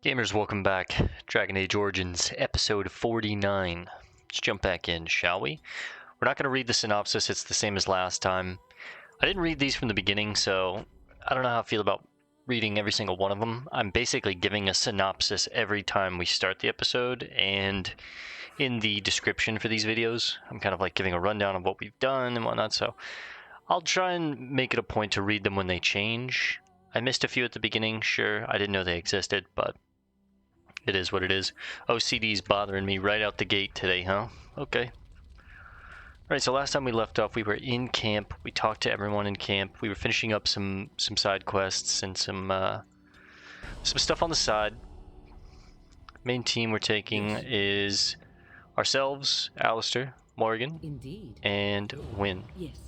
Gamers, welcome back. Dragon Age Origins, episode 49. Let's jump back in, shall we? We're not going to read the synopsis, it's the same as last time. I didn't read these from the beginning, so I don't know how I feel about reading every single one of them. I'm basically giving a synopsis every time we start the episode, and in the description for these videos, I'm kind of like giving a rundown of what we've done and whatnot, so I'll try and make it a point to read them when they change. I missed a few at the beginning, sure, I didn't know they existed, but it is what it is. OCD's bothering me right out the gate today, huh? Okay. Alright, so last time we left off, we were in camp. We talked to everyone in camp. We were finishing up some side quests and some stuff on the side. Main team we're taking is ourselves, Alistair, Morgan, Indeed. and Wynn. Yes.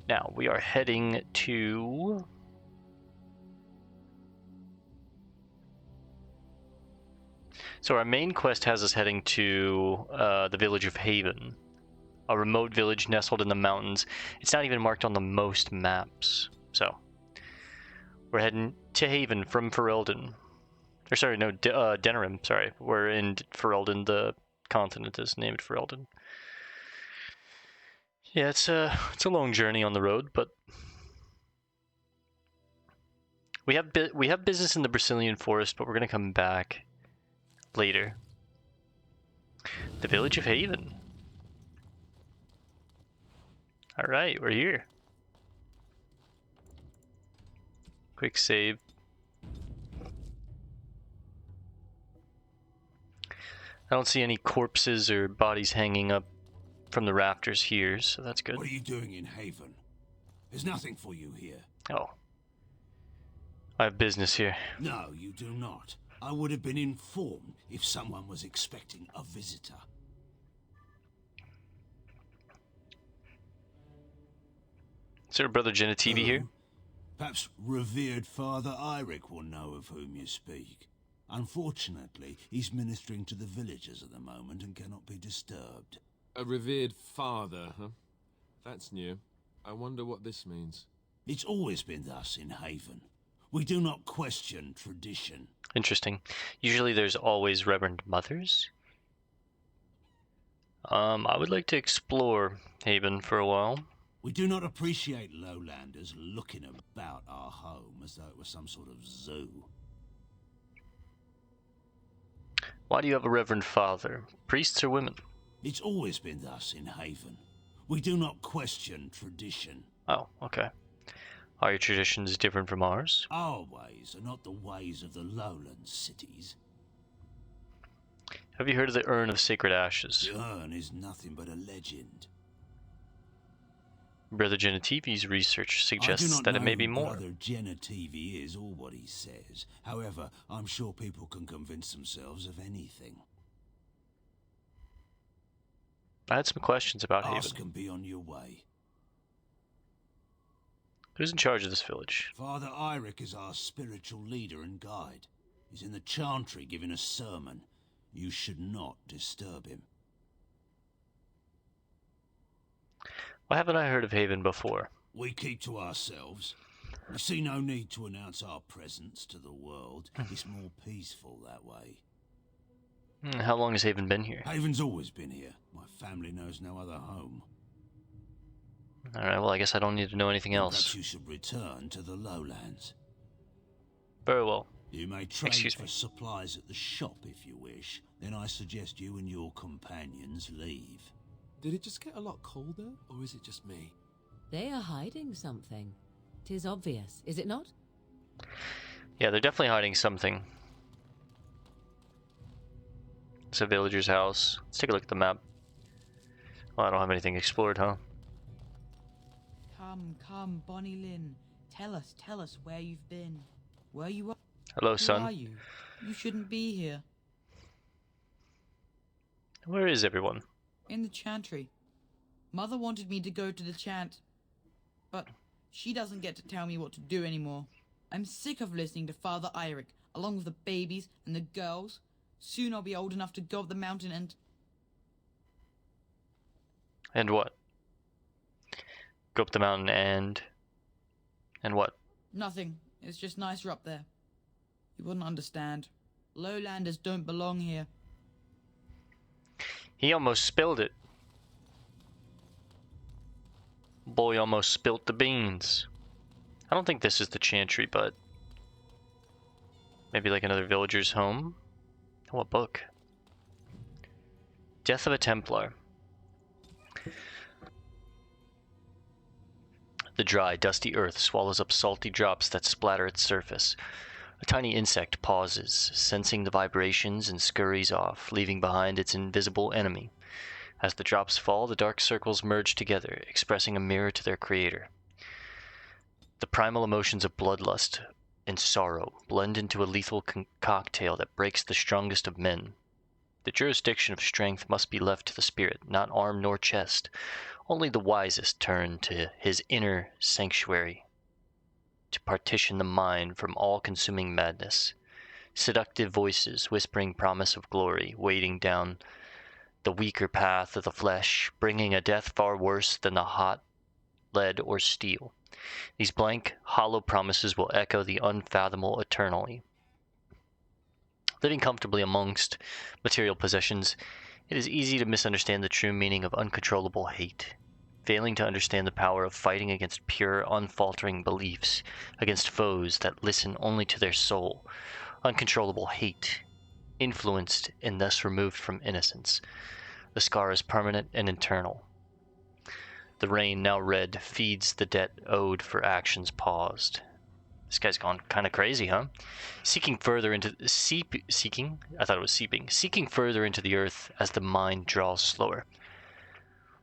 Now, we are heading to... So our main quest has us heading to the village of Haven, a remote village nestled in the mountains. It's not even marked on the most maps. So we're heading to Haven from Ferelden. Or sorry, no, Denerim, sorry. We're in Ferelden, the continent is named Ferelden. Yeah, it's a long journey on the road, but we have business in the Brazilian forest, but we're gonna come back later. The village of Haven. Alright, we're here. Quick save. I don't see any corpses or bodies hanging up from the rafters here, so that's good. What are you doing in Haven? There's nothing for you here. Oh. I have business here. No, you do not. I would have been informed if someone was expecting a visitor. Is there Brother Genitivi here? Perhaps revered Father Eirik will know of whom you speak. Unfortunately, he's ministering to the villagers at the moment and cannot be disturbed. A revered father, huh? That's new. I wonder what this means. It's always been thus in Haven. We do not question tradition. Interesting. Usually there's always Reverend Mothers. I would like to explore Haven for a while. We do not appreciate lowlanders looking about our home as though it was some sort of zoo. Why do you have a Reverend Father? Priests or women? It's always been thus in Haven. We do not question tradition. Oh, okay. Are your traditions different from ours? Our ways are not the ways of the lowland cities. Have you heard of the Urn of Sacred Ashes? The urn is nothing but a legend. Brother Genitivi's research suggests that it may be more. Brother Genitivi is or what he says. However, I'm sure people can convince themselves of anything. I had some questions about Ask Haven. and be on your way. Who's in charge of this village? Father Eirik is our spiritual leader and guide. He's in the chantry giving a sermon. You should not disturb him. Why haven't I heard of Haven before? We keep to ourselves. We see no need to announce our presence to the world. It's more peaceful that way. How long has Haven been here? Haven's always been here. My family knows no other home. Alright, well I guess I don't need to know anything else. Perhaps you should return to the lowlands. Very well. You may trade Excuse for me. supplies at the shop if you wish. Then I suggest you and your companions leave. Did it just get a lot colder, or is it just me? They are hiding something. 'Tis obvious, is it not? Yeah, they're definitely hiding something. It's a villager's house. Let's take a look at the map. Well, I don't have anything explored, huh? Come, Bonnie Lynn. Tell us where you've been. Where you are. Hello, Who son. are you? You shouldn't be here. Where is everyone? In the chantry. Mother wanted me to go to the chant, but she doesn't get to tell me what to do anymore. I'm sick of listening to Father Eirik, along with the babies and the girls. Soon I'll be old enough to go up the mountain and... And what? Go up the mountain and what? Nothing. It's just nicer up there. You wouldn't understand. Lowlanders don't belong here. He almost spilled it. Boy almost spilt the beans. I don't think this is the chantry, but maybe like another villager's home. Oh, a book. Death of a Templar. The dry, dusty earth swallows up salty drops that splatter its surface. A tiny insect pauses, sensing the vibrations, and scurries off, leaving behind its invisible enemy. As the drops fall, the dark circles merge together, expressing a mirror to their creator. The primal emotions of bloodlust and sorrow blend into a lethal cocktail that breaks the strongest of men. The jurisdiction of strength must be left to the spirit, not arm nor chest. Only the wisest turn to his inner sanctuary to partition the mind from all-consuming madness. Seductive voices whispering promise of glory, weighting down the weaker path of the flesh, bringing a death far worse than the hot lead or steel. These blank, hollow promises will echo the unfathomable eternally. Living comfortably amongst material possessions, it is easy to misunderstand the true meaning of uncontrollable hate. Failing to understand the power of fighting against pure, unfaltering beliefs, against foes that listen only to their soul. Uncontrollable hate, influenced and thus removed from innocence. The scar is permanent and internal. The rain, now red, feeds the debt owed for actions paused. This guy's gone kind of crazy, huh? Seeking further into seeking further into the earth as the mind draws slower.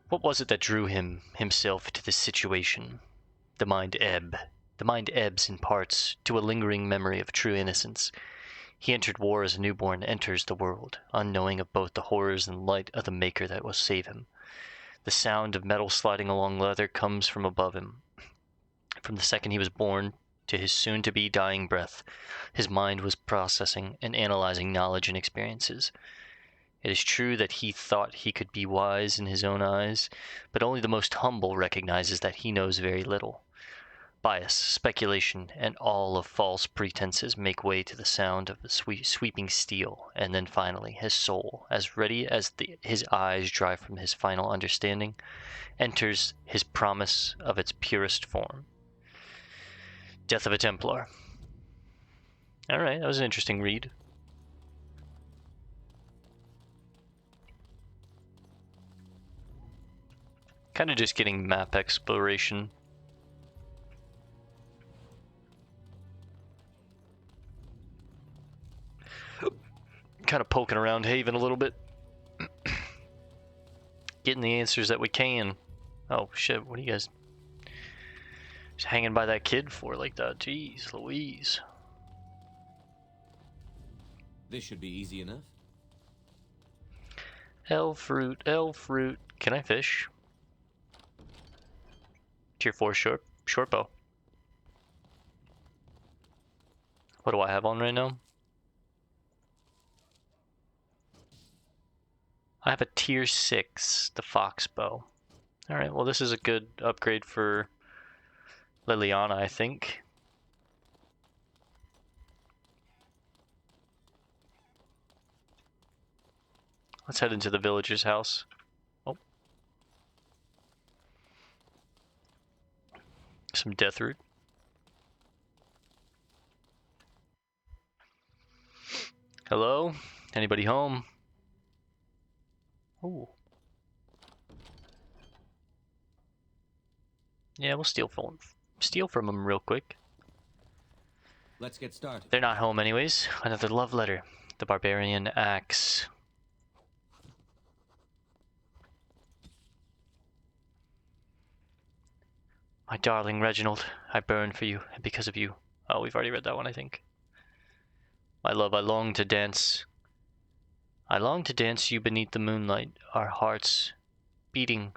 What was it that drew himself to this situation? The mind ebbs in parts to a lingering memory of true innocence. He entered war as a newborn enters the world, unknowing of both the horrors and light of the Maker that will save him. The sound of metal sliding along leather comes from above him. From the second he was born to his soon-to-be dying breath, his mind was processing and analyzing knowledge and experiences. It is true that he thought he could be wise in his own eyes, but only the most humble recognizes that he knows very little. Bias, speculation, and all of false pretenses make way to the sound of the sweeping steel, and then finally his soul, as ready as his eyes dry from his final understanding, enters his promise of its purest form. Death of a Templar. Alright, that was an interesting read. Kind of just getting map exploration. Kind of poking around Haven a little bit. Getting the answers that we can. Oh shit, what are you guys just hanging by that kid for like that? Jeez Louise. This should be easy enough. Elf fruit, elf fruit. Can I fish? Tier 4 short bow. What do I have on right now? I have a tier 6, the fox bow. Alright, well this is a good upgrade for Liliana, I think. Let's head into the villager's house. Oh. Some death root. Hello? Anybody home? Ooh. Yeah, we'll steal from them real quick. Let's get started. They're not home anyways. Another love letter. The barbarian axe. My darling Reginald, I burn for you, and because of you. Oh, we've already read that one, I think. My love, I long to dance you beneath the moonlight, our hearts beating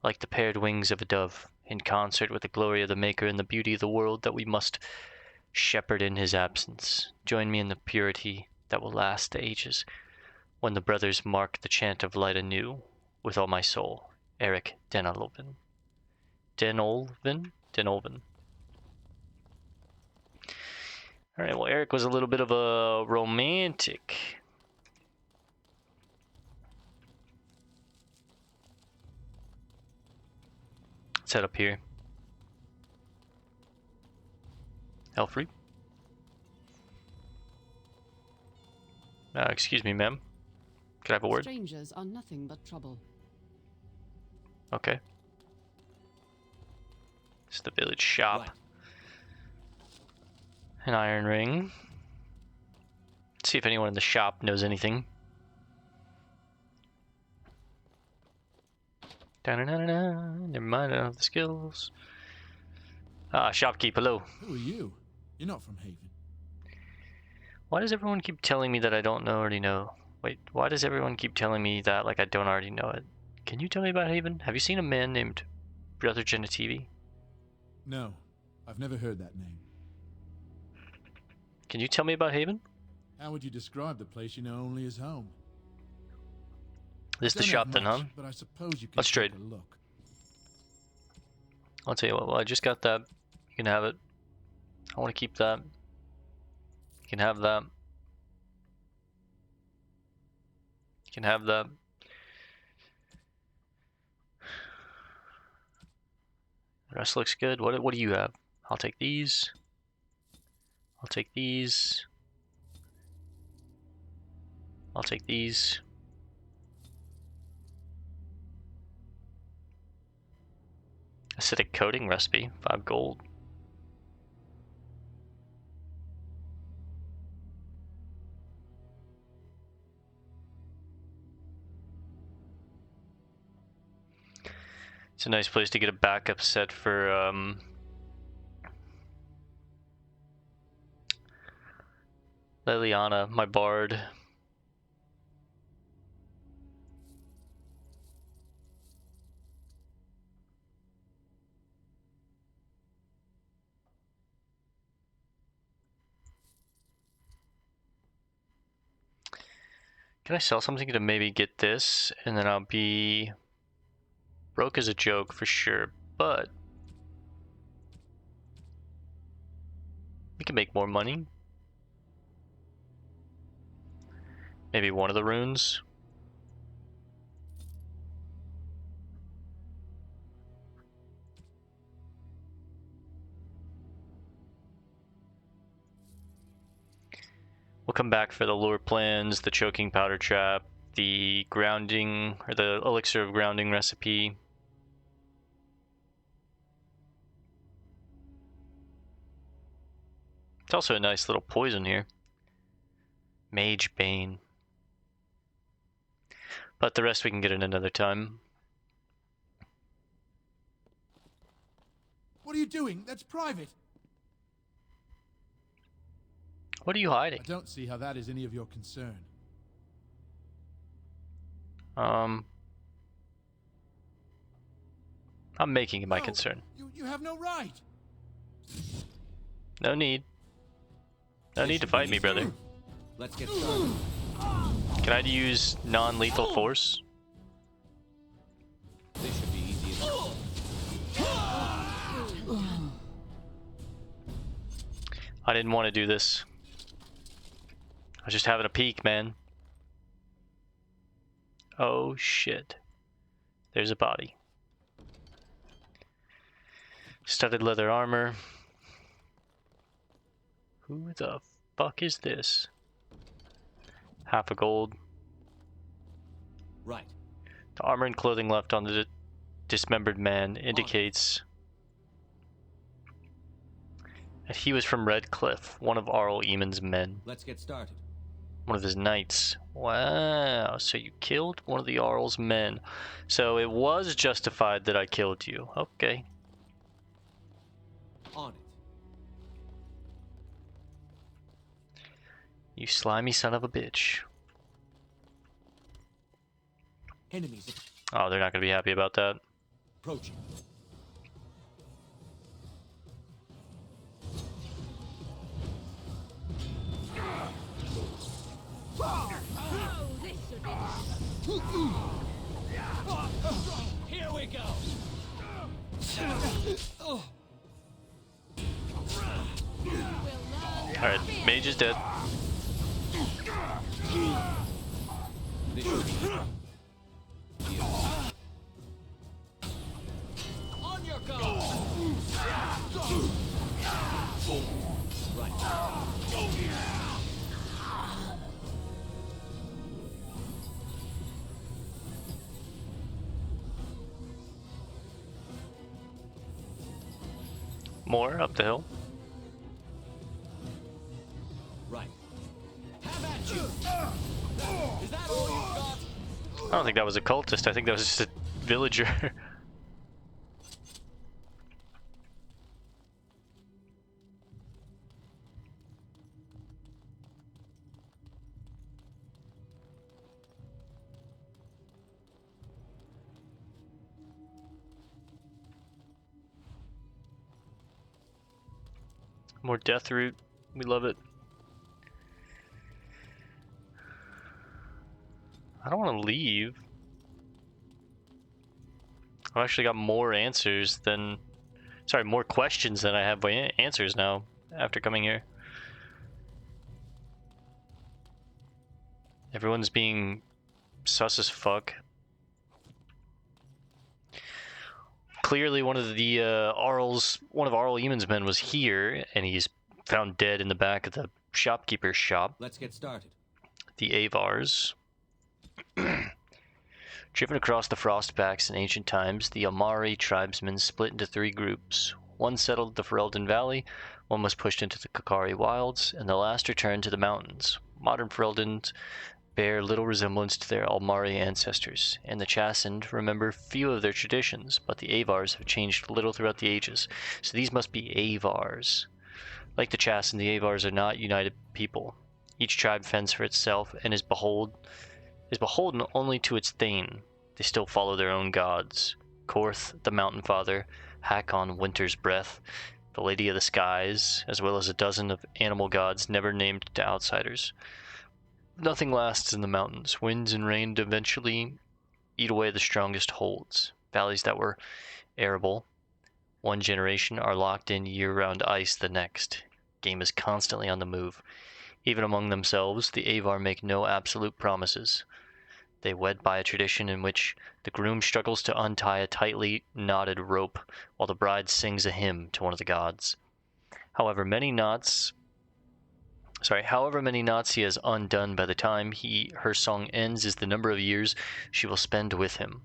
like the paired wings of a dove, in concert with the glory of the Maker and the beauty of the world that we must shepherd in his absence. Join me in the purity that will last the ages, when the brothers mark the chant of light anew, with all my soul. Eirik Denolven. Denolven? Alright, well, Eric was a little bit of a romantic. Let's head up here. Elfrey? Excuse me, ma'am. Can I have a word? Strangers are nothing but trouble. Okay. It's the village shop. Right. An iron ring. See if anyone in the shop knows anything. Da-da-da-da-da. Never mind, I don't have the skills. Shopkeep, hello. Who are you? You're not from Haven. Why does everyone keep telling me that I don't already know? Wait, why does everyone keep telling me that like I don't already know it? Can you tell me about Haven? Have you seen a man named Brother Genitivi? No, I've never heard that name. Can you tell me about Haven? How would you describe the place you know only as home? This the Don't shop have then, huh? much, but I suppose you could Let's take trade. a look. I'll tell you what, well, I just got that. You can have it. I want to keep that. You can have that. You can have that. The rest looks good. What do you have? I'll take these. I'll take these. I'll take these. Acidic coating recipe, 5 gold. It's a nice place to get a backup set for Liliana, my bard. Can I sell something to maybe get this, and then I'll be broke as a joke for sure, but we can make more money. Maybe one of the runes. We'll come back for the lure plans, the choking powder trap, the grounding, or the elixir of grounding recipe. It's also a nice little poison here. Mage Bane. But the rest we can get in another time. What are you doing? That's private. What are you I hiding? don't see how that is any of your concern. I'm making it my No, concern. You have no right. No need. No need to fight me, brother. Let's get started. Can I use non-lethal force? This should be easy enough. I didn't want to do this. I was just having a peek, man. Oh shit. There's a body. Studded leather armor. Who the fuck is this? Half a gold. Right. The armor and clothing left on the dismembered man indicates that he was from Redcliff, one of Arl Eamon's men. Let's get started. One of his knights. Wow, so you killed one of the Arl's men. So it was justified that I killed you. Okay. On it. You slimy son of a bitch. Enemies Oh, they're not going to be happy about that. approaching. Here we go. Alright, mage is dead. This should be easy. On your guard! Right. More up the hill. Right. Have at you! Is that all you've got? I don't think that was a cultist. I think that was just a villager. More death root. We love it. I don't want to leave. I've actually got more answers than... Sorry, more questions than I have answers now after coming here. Everyone's being sus as fuck. Clearly one of Arl Eamon's men was here, and he's found dead in the back of the shopkeeper's shop. Let's get started. The Avvars. Driven across the Frostbacks in ancient times, the Amari tribesmen split into 3 groups. One settled the Ferelden Valley, one was pushed into the Kakari Wilds, and the last returned to the mountains. Modern Fereldans bear little resemblance to their Almari ancestors, and the Chastened remember few of their traditions, but the Avvars have changed little throughout the ages, so these must be Avvars. Like the Chastened, the Avvars are not united people. Each tribe fends for itself and is beholden only to its thane. They still follow their own gods. Korth, the Mountain Father, Hakon, Winter's Breath, the Lady of the Skies, as well as a dozen of animal gods never named to outsiders. Nothing lasts in the mountains. Winds and rain eventually eat away the strongest holds. Valleys that were arable one generation are locked in year-round ice the next. Game is constantly on the move. Even among themselves, the Avvar make no absolute promises. They wed by a tradition in which the groom struggles to untie a tightly knotted rope while the bride sings a hymn to one of the gods. However many knots he has undone by the time her song ends is the number of years she will spend with him.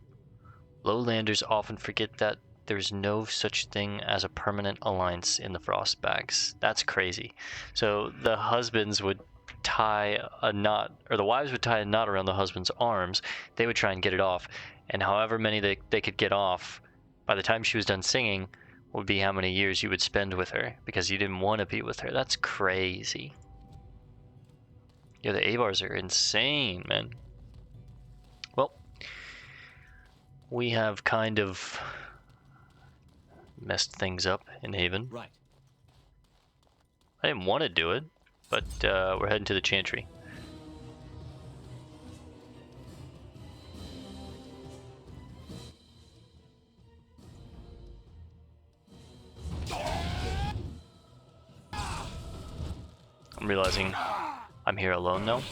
Lowlanders often forget that there's no such thing as a permanent alliance in the Frostbacks. That's crazy. So the husbands would tie a knot, or the wives would tie a knot around the husband's arms. They would try and get it off, and however many they could get off, by the time she was done singing, would be how many years you would spend with her, because you didn't want to be with her. That's crazy. Yeah, the Avvars are insane, man. Well, we have kind of messed things up in Haven. Right. I didn't want to do it, but we're heading to the chantry. I'm realizing I'm here alone now.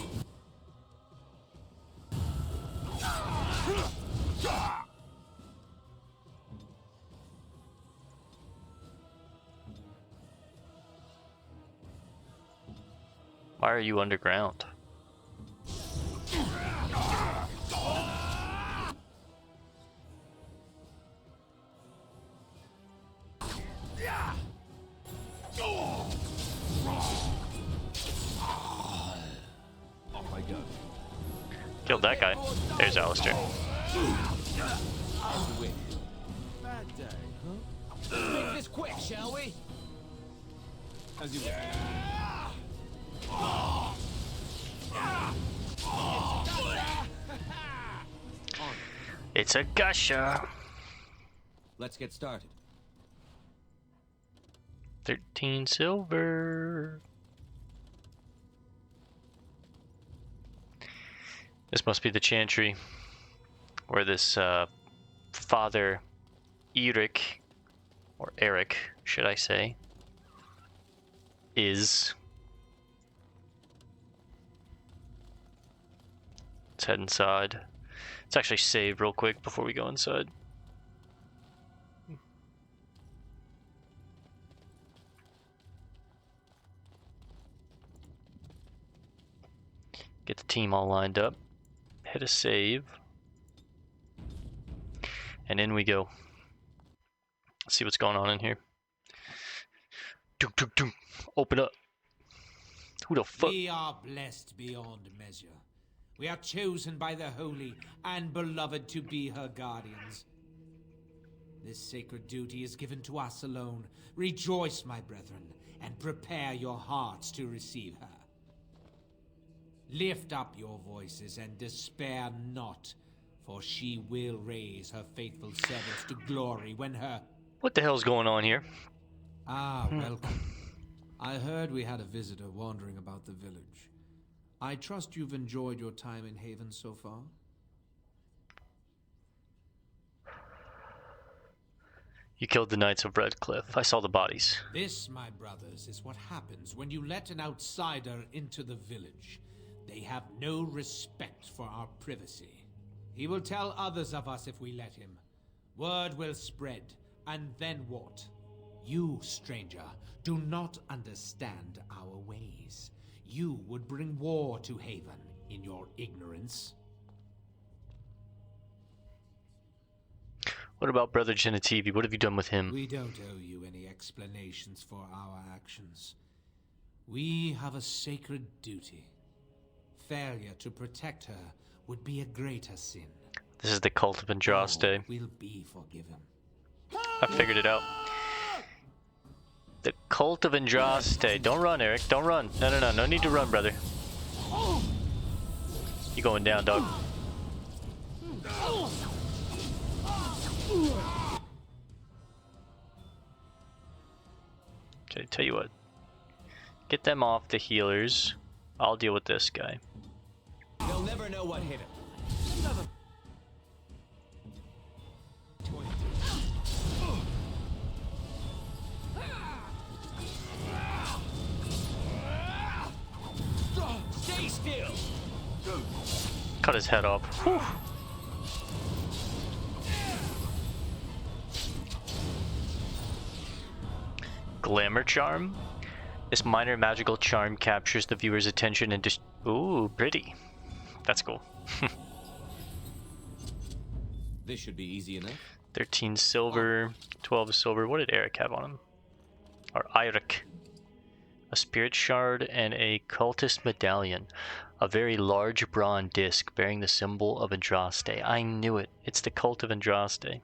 Why are you underground? Off I go. Killed that guy. There's Alistair. As you wish. Bad day, huh? Make this quick, shall we? As you wish. It's a gusher. Let's get started. 13 silver. This must be the chantry where this Father Eirik, or Eric, should I say, is. let's head inside. Let's actually save real quick before we go inside. Get the team all lined up. Hit a save. And in we go. Let's see what's going on in here. Doom, doom, doom. Open up. Who the fuck? We are blessed beyond measure. We are chosen by the holy and beloved to be her guardians. This sacred duty is given to us alone. Rejoice, my brethren, and prepare your hearts to receive her. Lift up your voices and despair not, for she will raise her faithful servants to glory when her... What the hell's going on here? Ah, welcome. I heard we had a visitor wandering about the village. I trust you've enjoyed your time in Haven so far? You killed the Knights of Redcliff. I saw the bodies. This, my brothers, is what happens when you let an outsider into the village. They have no respect for our privacy. He will tell others of us if we let him. Word will spread, and then what? You, stranger, do not understand our ways. You would bring war to Haven in your ignorance. What about Brother Genitivi? What have you done with him? We don't owe you any explanations for our actions. We have a sacred duty. Failure to protect her would be a greater sin. This is the Cult of Andraste. All will be forgiven. I figured it out. The Cult of Andraste. Don't run, Eric. Don't run. No. No need to run, brother. You going down, dog. Okay, tell you what. Get them off the healers. I'll deal with this guy. They'll never know what hit him. Stay still. Cut his head off. Whew. Glamour charm. This minor magical charm captures the viewer's attention and just ooh, pretty. That's cool. This should be easy enough. 13 silver, 12 silver. What did Eirik have on him? Or Eirik. A spirit shard and a cultist medallion. A very large bronze disc bearing the symbol of Andraste. I knew it. It's the Cult of Andraste.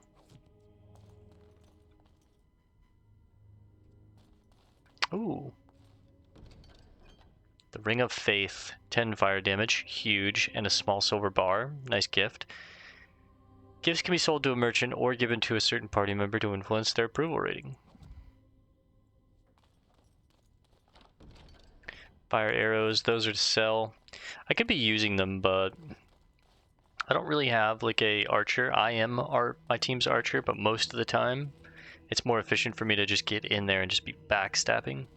Ooh. The Ring of Faith. 10 fire damage. Huge. And a small silver bar. Nice gift. Gifts can be sold to a merchant or given to a certain party member to influence their approval rating. Fire arrows, those are to sell. I could be using them, but I don't really have like a archer. I am my team's archer, but most of the time it's more efficient for me to just get in there and just be backstabbing.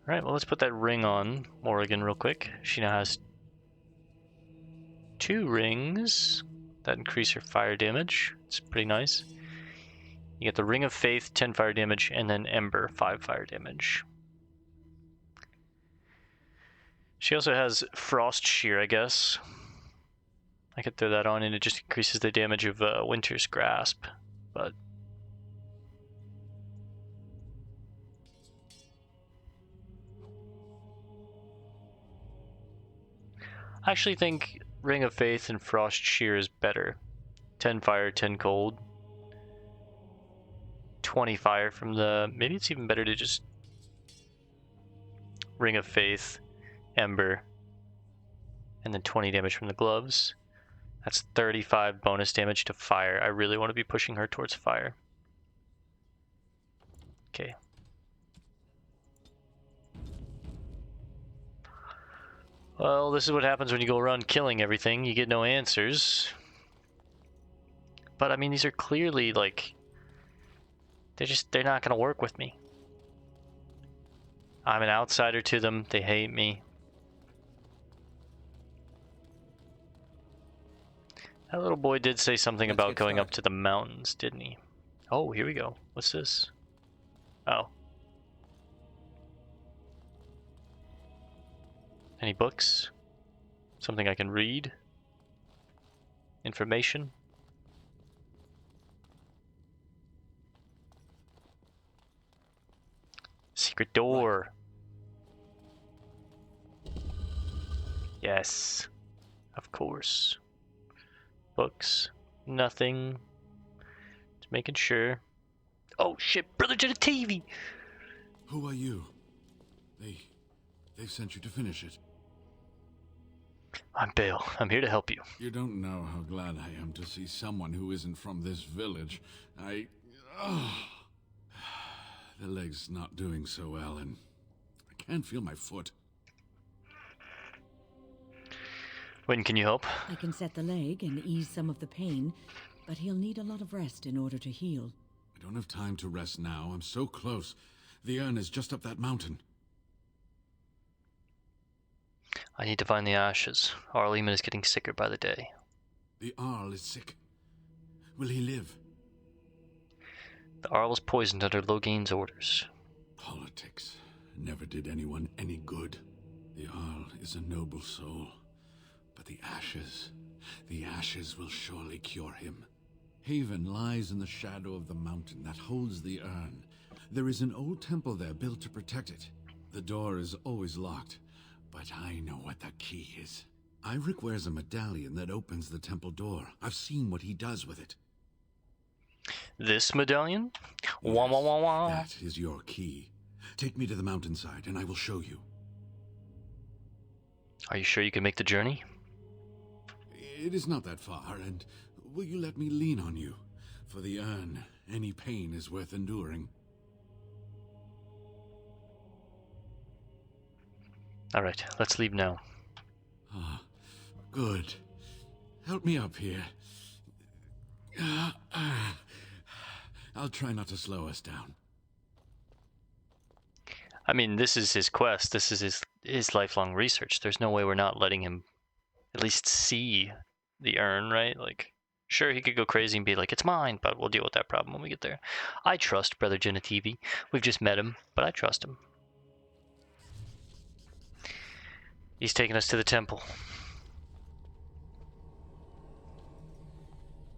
Alright, well let's put that ring on Morrigan real quick. She now has 2 rings that increase her fire damage. It's pretty nice. You get the Ring of Faith, 10 fire damage, and then Ember, 5 fire damage. She also has Frost Shear, I guess. I could throw that on and it just increases the damage of Winter's Grasp, but... I actually think Ring of Faith and Frost Shear is better. 10 fire, 10 cold. 20 fire from the... Maybe it's even better to just... Ring of Faith, Ember, and then 20 damage from the gloves. That's 35 bonus damage to fire. I really want to be pushing her towards fire. Okay. Well, this is what happens when you go around killing everything. You get no answers. But, I mean, these are clearly, like... They're not going to work with me. I'm an outsider to them. They hate me. That little boy did say something Let's about get going up started. to the mountains, didn't he? Oh, here we go. What's this? Oh. Any books? Something I can read? Information? Secret door. Yes. Of course. Books. Nothing. Just making sure. Oh shit, Brother Genitivi! Who are you? They've sent you to finish it. I'm Bale. I'm here to help you. You don't know how glad I am to see someone who isn't from this village. The leg's not doing so well, and I can't feel my foot. When can you help? I can set the leg and ease some of the pain, but he'll need a lot of rest in order to heal. I don't have time to rest now. I'm so close. The urn is just up that mountain. I need to find the ashes. Arl Eamon is getting sicker by the day. The Arl is sick. Will he live? The Arl was poisoned under Logain's orders. Politics never did anyone any good. The Arl is a noble soul. But the ashes will surely cure him. Haven lies in the shadow of the mountain that holds the urn. There is an old temple there built to protect it. The door is always locked, but I know what the key is. Eirik wears a medallion that opens the temple door. I've seen what he does with it. This medallion? Wah wah wah wah. That is your key. Take me to the mountainside and I will show you. Are you sure you can make the journey? It is not that far, and will you let me lean on you? For the urn, any pain is worth enduring. Alright, let's leave now. Ah, good. Help me up here. I'll try not to slow us down. I mean, this is his quest. This is his lifelong research. There's no way we're not letting him at least see the urn, right? Like, sure, he could go crazy and be like, it's mine, but we'll deal with that problem when we get there. I trust Brother Genitivi. We've just met him, but I trust him. He's taking us to the temple.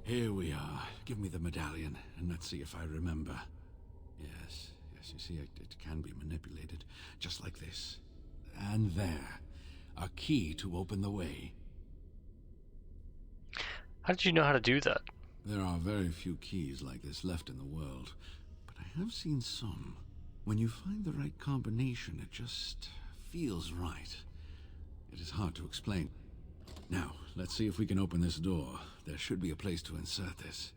Here we are. Give me the medallion, and let's see if I remember. Yes, you see, it can be manipulated, just like this. And there. A key to open the way. How did you know how to do that? There are very few keys like this left in the world, but I have seen some. When you find the right combination, it just feels right. It is hard to explain. Now, let's see if we can open this door. There should be a place to insert this.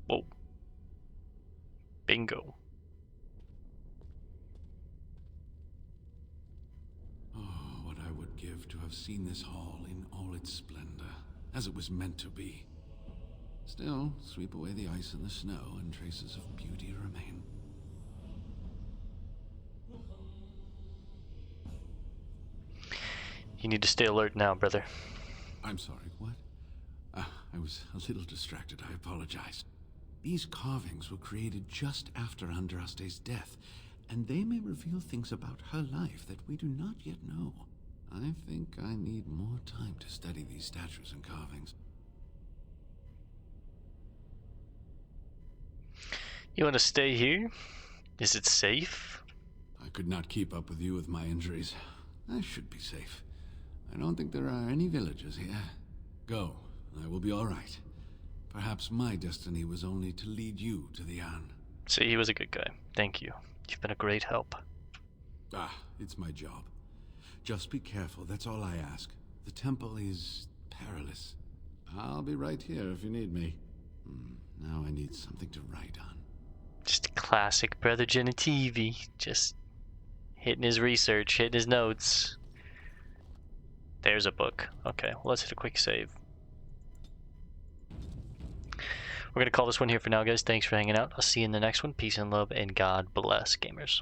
Whoa. Bingo. Oh, what I would give to have seen this hall in all its splendor, as it was meant to be. Still, sweep away the ice and the snow, and traces of beauty remain. You need to stay alert now, brother. I'm sorry, what? I was a little distracted, I apologize. These carvings were created just after Andraste's death, and they may reveal things about her life that we do not yet know. I think I need more time to study these statues and carvings. You want to stay here? Is it safe? I could not keep up with you with my injuries. I should be safe. I don't think there are any villagers here. Go, I will be all right. Perhaps my destiny was only to lead you to the urn. See, he was a good guy. Thank you. You've been a great help. It's my job. Just be careful, that's all I ask. The temple is perilous. I'll be right here if you need me. Now I need something to write on. Just classic Brother Genitivi. Just hitting his research, hitting his notes. There's a book. Okay, well, let's hit a quick save. We're going to call this one here for now, guys. Thanks for hanging out. I'll see you in the next one. Peace and love, and God bless, gamers.